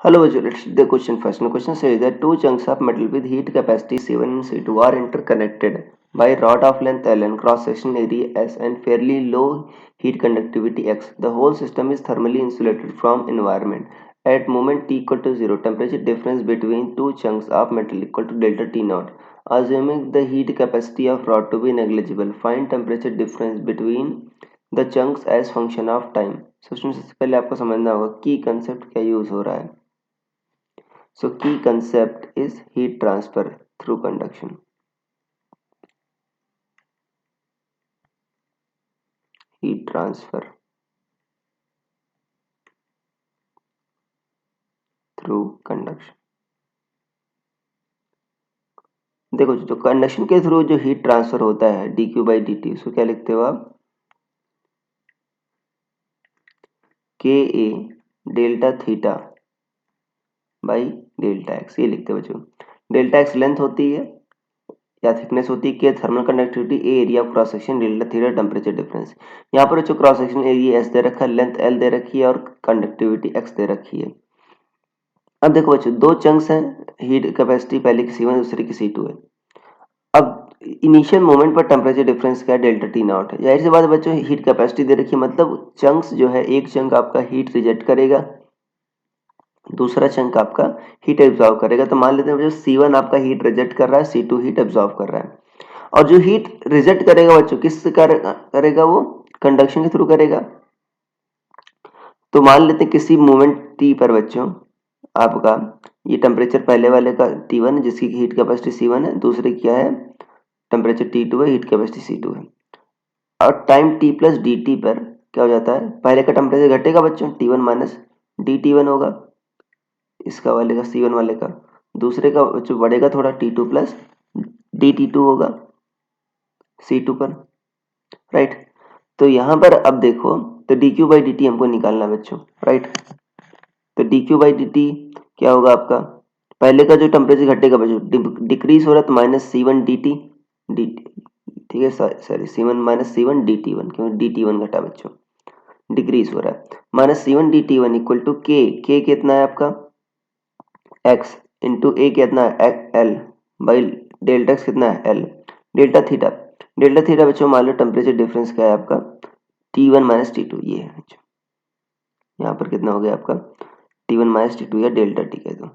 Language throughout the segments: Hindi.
Hello, let's read the question first. The question says that two chunks of metal with heat capacity C1 and C2 are interconnected by rod of length L and cross-section area S and fairly low heat conductivity X. The whole system is thermally insulated from environment. At moment T equal to 0, temperature difference between two chunks of metal equal to delta T naught. Assuming the heat capacity of rod to be negligible, find temperature difference between the chunks as function of time. So सबसे पहले आपको समझना होगा की कंसेप्ट क्या यूज हो रहा है. So key concept is heat transfer through conduction. Heat transfer through conduction. देखो जो कंडक्शन के थ्रू जो हीट ट्रांसफर होता है D Q by D T, उसको क्या लिखते हो आप? K A delta theta by delta X, ये लिखते हो बच्चों. डेल्टा एक्स लेंथ होती है या थिकनेस होती है, के thermal conductivity, A area of cross section, delta theta temperature difference. यहाँ पर जो क्रॉस सेक्शन एरिया एस दे रखा है, लेंथ एल दे रखी है और कंडक्टिविटी एक्स दे रखी है. अब देखो बच्चों दो चंक्स हैं, हीट कैपेसिटी पहले की C1 दूसरे की C2 है. अब इनिशियल मोमेंट पर टेम्परेचर डिफरेंस क्या है? डेल्टा टी नॉट है. जाहिर सी बात है बच्चों, हीट कैपेसिटी दे रखी है, मतलब चंक्स जो है, एक चंक आपका हीट रिजेक्ट करेगा, दूसरा चंक आपका हीट एब्जॉर्व करेगा. तो मान लेते हैं बच्चों C1 आपका हीट रिजेक्ट कर रहा है, C2 हीट एब्जॉर्व कर रहा है. और जो हीट रिजेक्ट करेगा बच्चों किससे करेगा? वो कंडक्शन के थ्रू करेगा. तो मान लेते हैं किसी मोमेंट टी पर बच्चों आपका ये टेम्परेचर पहले वाले का T1 है जिसकी हीट कैपेसिटी C1 है, दूसरे क्या है टेम्परेचर T2 है, हीट कैपेसिटी C2 है. और time T plus D T पर क्या हो जाता है, पहले का टेम्परेचर घटेगा बच्चों, T1 माइनस डी T1 होगा, इसका वाले का C1 वाले का, दूसरे का बच्चों बढ़ेगा थोड़ा, T2 प्लस डी T2 होगा C2 पर, राइट. तो यहाँ पर अब देखो, तो D Q by D T हमको निकालना है बच्चों, राइट. तो D Q by D T क्या होगा आपका, पहले का जो टेम्परेचर घटेगा बच्चों डिक्रीज हो रहा है तो माइनस C1 डी टी, ठीक है, sorry C1 minus C1 D T one, क्योंकि डी टी वन घटा बच्चों, डिक्रीज हो रहा है. Minus C1 D T one equal to के कितना है आपका x इंटू ए कितना है एल बाई डेल्टा एक्स कितना है एल. डेल्टा थीटा बच्चों मान लो टेम्परेचर डिफरेंस क्या है आपका T1 माइनस T2, ये है बच्चों. यहाँ पर कितना हो गया आपका T1 माइनस T2 या डेल्टा टी कह दो,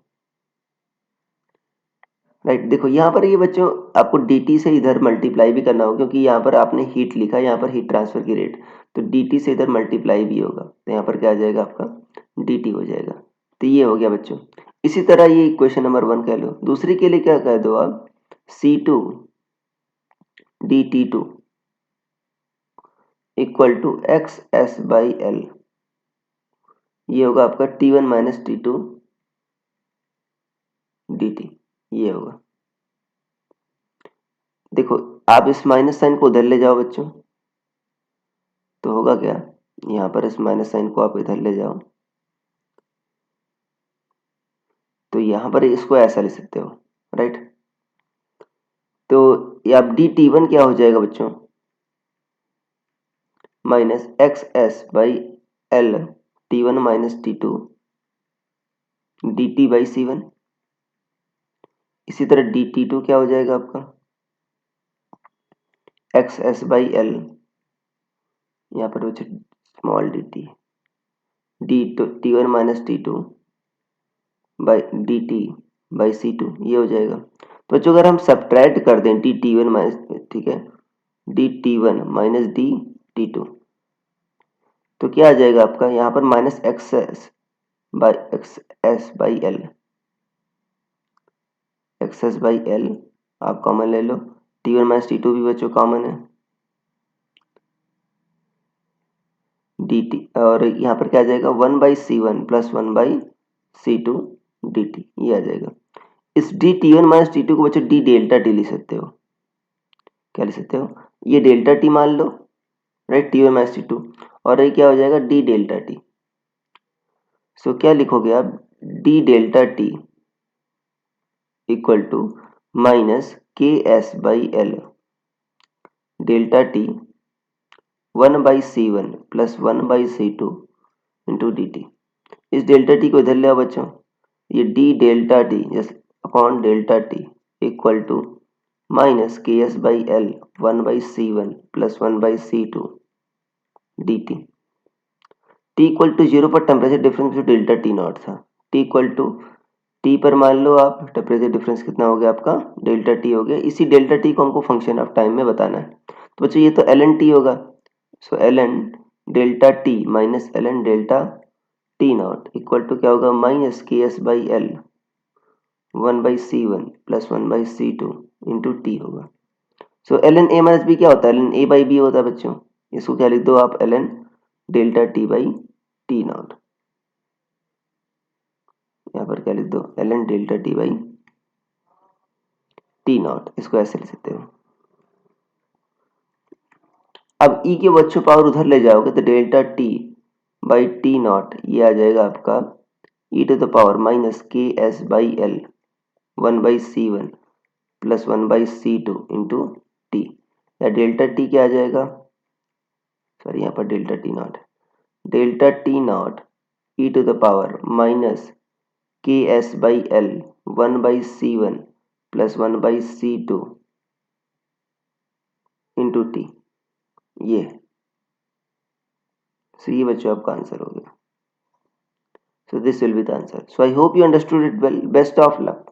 राइट. देखो यहाँ पर ये बच्चों आपको dt से इधर मल्टीप्लाई भी करना होगा, क्योंकि यहाँ पर आपने हीट लिखा है, यहाँ पर हीट ट्रांसफर की रेट, तो dt से इधर मल्टीप्लाई भी होगा, तो यहाँ पर क्या आ जाएगा आपका dt हो जाएगा. तो ये हो गया बच्चों. इसी तरह ये इक्वेशन नंबर 1 कह लो. दूसरी के लिए क्या कह दो आप, C2 dt2 equal to X S by L, ये होगा आपका T1 माइनस T2 dt, ये होगा. देखो आप इस माइनस साइन को उधर ले जाओ बच्चों, तो होगा क्या, यहाँ पर इस माइनस साइन को आप इधर ले जाओ, तो यहाँ पर इसको ऐसा लिख सकते हो, राइट. तो ये अब डी टी वन क्या हो जाएगा बच्चों, minus x S by L T1 minus T2 D T by C1. इसी तरह डी T2 क्या हो जाएगा आपका एक्स एस बाई एल, यहाँ पर बच्चों small D T1 minus T2 by D T by C2, ये हो जाएगा. तो बच्चों अगर हम सब्ट्रैक्ट कर दें डी T1 माइनस, ठीक है, D T1 minus D T2, तो क्या आ जाएगा आपका यहाँ पर minus x S by L, x S by L आप कॉमन ले लो, T1 माइनस T2 भी बच्चों कॉमन है, डी टी, और यहाँ पर क्या आ जाएगा 1 by C1 plus 1 by C2 D T, ये आ जाएगा. इस डी T1 माइनस T2 को बच्चों डी डेल्टा टी लिख सकते हो, क्या लिख सकते हो, ये डेल्टा टी मान लो, राइट, T1 माइनस T2, और ये क्या हो जाएगा डी डेल्टा टी. सो क्या लिखोगे आप, D delta T equal to minus K S by L delta T 1 by C1 plus 1 by C2 into D T. इस डेल्टा टी को इधर ले आओ बच्चों, ये डी डेल्टा टी जैसे upon delta T equal to minus K S by L 1/c1 plus 1/c2 dt। T equal to 0 पर टेम्परेचर डिफरेंस जो डेल्टा टी नॉट था, टी इक्वल टू टी पर मान लो आप टेम्परेचर डिफरेंस कितना हो गया आपका डेल्टा टी हो गया। इसी डेल्टा टी को हमको फंक्शन ऑफ टाइम में बताना है। तो बच्चों ये तो एल एन टी होगा, so L N delta T minus L N delta T not equal to क्या होगा minus K S by L 1/c1 plus 1/c2 into T होगा। So L N A minus B क्या होता है, L N A by B होता है बच्चों। इसको क्या लिख दो आप, L N delta T by T not, यहाँ पर क्या लिख दो L N delta T by T not, इसको ऐसे लिख सकते हो। अब ई के बच्चों पावर उधर ले जाओगे तो delta T by T not ये आ जाएगा आपका E to the power minus K S by L 1/c1 plus 1/c2 into T, या डेल्टा टी क्या आ जाएगा, सॉरी यहाँ पर delta T not, delta T not E to the power minus K S by L 1/c1 plus 1/c2 into T, ये सो ये बच्चों आपका आंसर हो गया। So this will be the answer. So I hope you understood it well. Best of luck.